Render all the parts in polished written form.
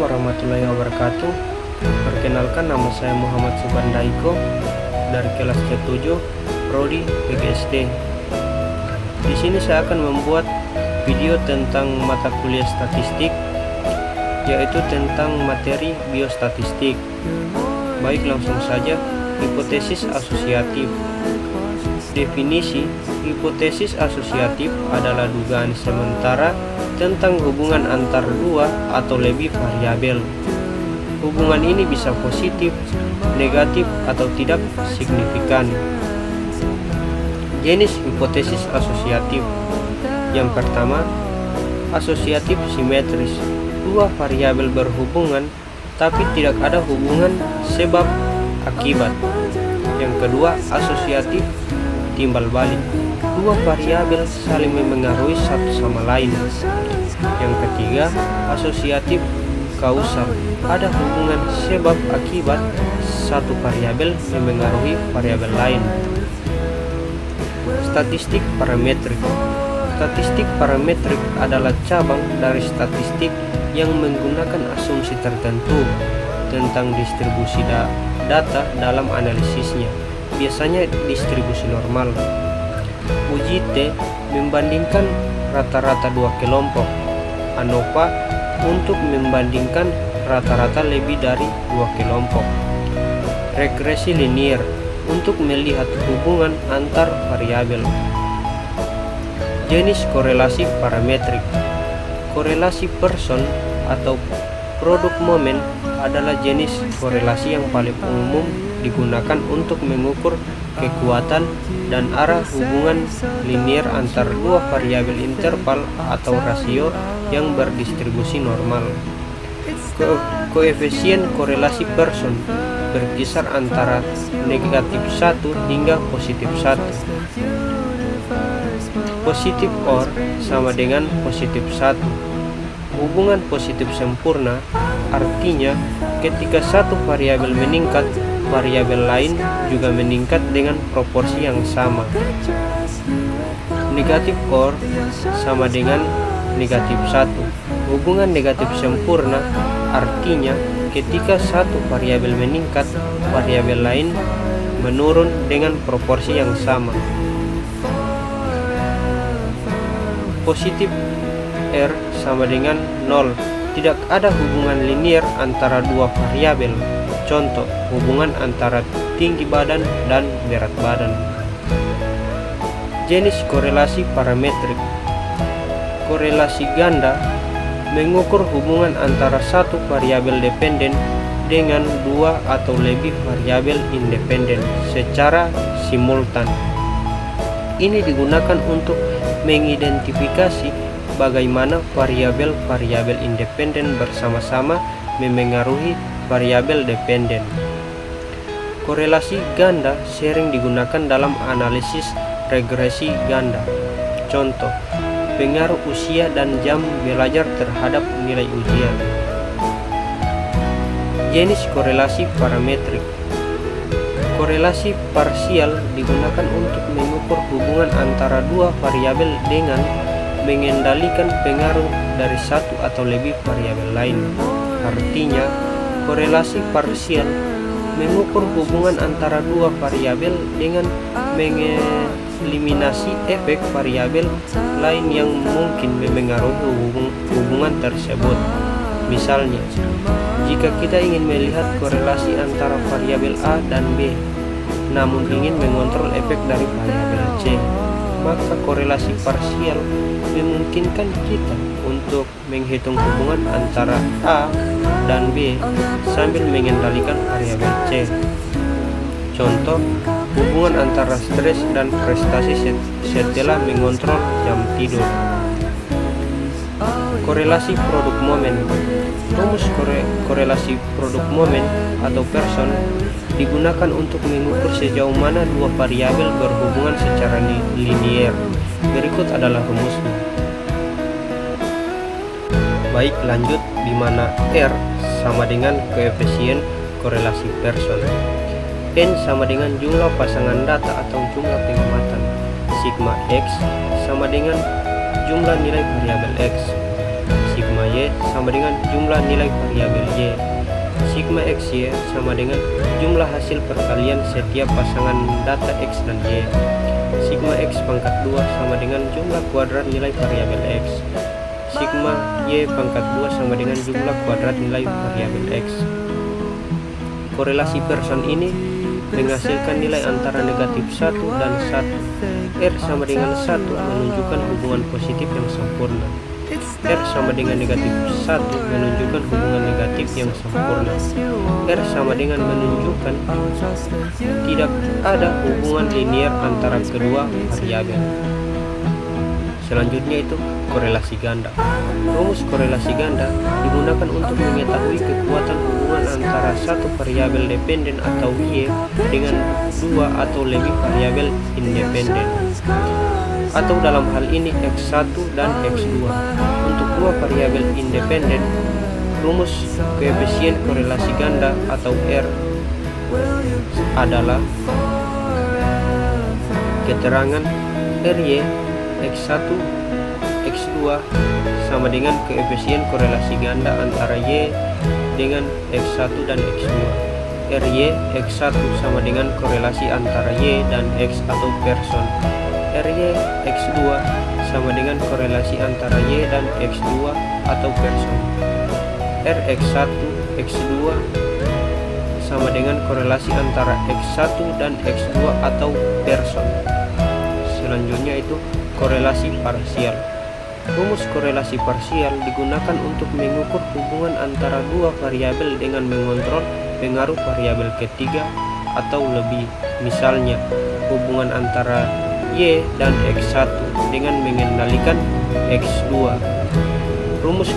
Assalamualaikum warahmatullahi wabarakatuh. Perkenalkan, nama saya Muhammad Subandaiko dari kelas C7 Prodi PGSD. Di sini saya akan membuat video tentang mata kuliah statistik, yaitu tentang materi biostatistik. Baik, langsung saja. Hipotesis asosiatif. Definisi: hipotesis asosiatif adalah dugaan sementara tentang hubungan antar dua atau lebih variabel. Hubungan ini bisa positif, negatif, atau tidak signifikan. Jenis hipotesis asosiatif. Yang pertama, asosiatif simetris. Dua variabel berhubungan tapi tidak ada hubungan sebab akibat. Yang kedua, asosiatif timbal balik. Dua variabel saling memengaruhi satu sama lain. Yang ketiga, asosiatif kausal. Ada hubungan sebab akibat, satu variabel memengaruhi variabel lain. Statistik parametrik. Statistik parametrik adalah cabang dari statistik yang menggunakan asumsi tertentu tentang distribusi data dalam analisisnya, biasanya distribusi normal. Uji T membandingkan rata-rata dua kelompok. ANOVA untuk membandingkan rata-rata lebih dari dua kelompok. Regresi linier untuk melihat hubungan antar variabel. Jenis korelasi parametrik. Korelasi person atau produk momen adalah jenis korelasi yang paling umum digunakan untuk mengukur kekuatan dan arah hubungan linier antar dua variabel interval atau rasio yang berdistribusi normal. Koefisien korelasi person berkisar antara negatif 1 hingga positif 1. Positif OR sama dengan positif 1. Hubungan positif sempurna artinya ketika satu variabel meningkat, variabel lain juga meningkat dengan proporsi yang sama. Negatif OR sama dengan negatif 1. Hubungan negatif sempurna artinya ketika satu variabel meningkat, variabel lain menurun dengan proporsi yang sama. Positif R sama dengan 0. Tidak ada hubungan linier antara dua variabel. Contoh, hubungan antara tinggi badan dan berat badan. Jenis korelasi parametrik. Korelasi ganda mengukur hubungan antara satu variabel dependen dengan dua atau lebih variabel independen secara simultan. Ini digunakan untuk mengidentifikasi bagaimana variabel-variabel independen bersama-sama memengaruhi variabel dependen. Korelasi ganda sering digunakan dalam analisis regresi ganda. Contoh, pengaruh usia dan jam belajar terhadap nilai ujian. Jenis korelasi parametrik. Korelasi parsial digunakan untuk mengukur hubungan antara dua variabel dengan mengendalikan pengaruh dari satu atau lebih variabel lain. Artinya, korelasi parsial mengukur hubungan antara dua variabel dengan mengeliminasi efek variabel lain yang mungkin memengaruhi hubungan tersebut. Misalnya, jika kita ingin melihat korelasi antara variabel A dan B, namun ingin mengontrol efek dari variabel C, maka korelasi parsial memungkinkan kita untuk menghitung hubungan antara A dan B sambil mengendalikan variabel C. Contoh, hubungan antara stres dan prestasi setelah mengontrol jam tidur. Korelasi produk momen. Rumus korelasi produk momen atau person digunakan untuk mengukur sejauh mana dua variabel berhubungan secara linier. Berikut adalah rumusnya. Baik, lanjut, di mana R sama dengan koefisien korelasi person. N sama dengan jumlah pasangan data atau jumlah pengamatan. Sigma X sama dengan jumlah nilai variabel X. Sigma Y Y sama dengan jumlah nilai variabel Y. Sigma XY sama dengan jumlah hasil perkalian setiap pasangan data X dan Y. Sigma X pangkat 2 sama dengan jumlah kuadrat nilai variabel X. Sigma Y pangkat 2 sama dengan jumlah kuadrat nilai variabel X. Korelasi Pearson ini menghasilkan nilai antara negatif 1 dan 1. R sama dengan 1 menunjukkan hubungan positif yang sempurna. R sama dengan negatif 1 menunjukkan hubungan negatif yang sempurna. R sama dengan menunjukkan tidak ada hubungan linear antara kedua variabel. Selanjutnya itu korelasi ganda. Rumus korelasi ganda digunakan untuk mengetahui kekuatan hubungan antara satu variabel dependen atau Y dengan dua atau lebih variabel independen, atau dalam hal ini X1 dan X2. Untuk dua variabel independen, rumus koefisien korelasi ganda atau R adalah keterangan RY X1 X2 sama dengan koefisien korelasi ganda antara Y dengan X1 dan X2. RY X1 sama dengan korelasi antara Y dan X atau Pearson. RY X2 sama dengan korelasi antara Y dan X2 atau Pearson. Rx1 X2 sama dengan korelasi antara X1 dan X2 atau Pearson. Selanjutnya itu korelasi parsial. Rumus korelasi parsial digunakan untuk mengukur hubungan antara dua variabel dengan mengontrol pengaruh variabel ketiga atau lebih. Misalnya, hubungan antara Y dan X1 dengan mengendalikan X2. Rumus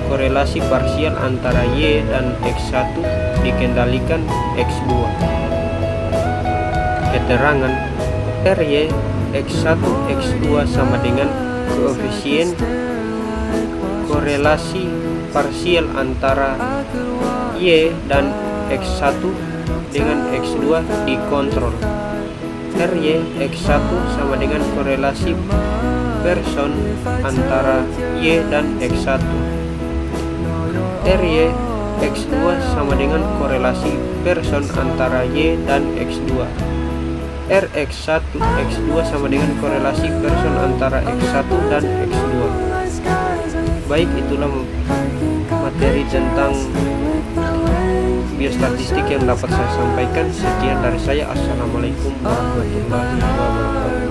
korelasi parsial antara Y dan X1 dikendalikan X2. Keterangan RY X1 X2 sama dengan koefisien korelasi parsial antara Y dan X1 dengan X2 dikontrol. RY X1 sama dengan korelasi Pearson antara Y dan X1. RY X2 sama dengan korelasi Pearson antara Y dan X2. Rx1 X2 sama dengan korelasi Pearson antara X1 dan X2. Baik, itulah materi tentang biostatistik yang dapat saya sampaikan. Sekian dari saya. Assalamualaikum warahmatullahi wabarakatuh.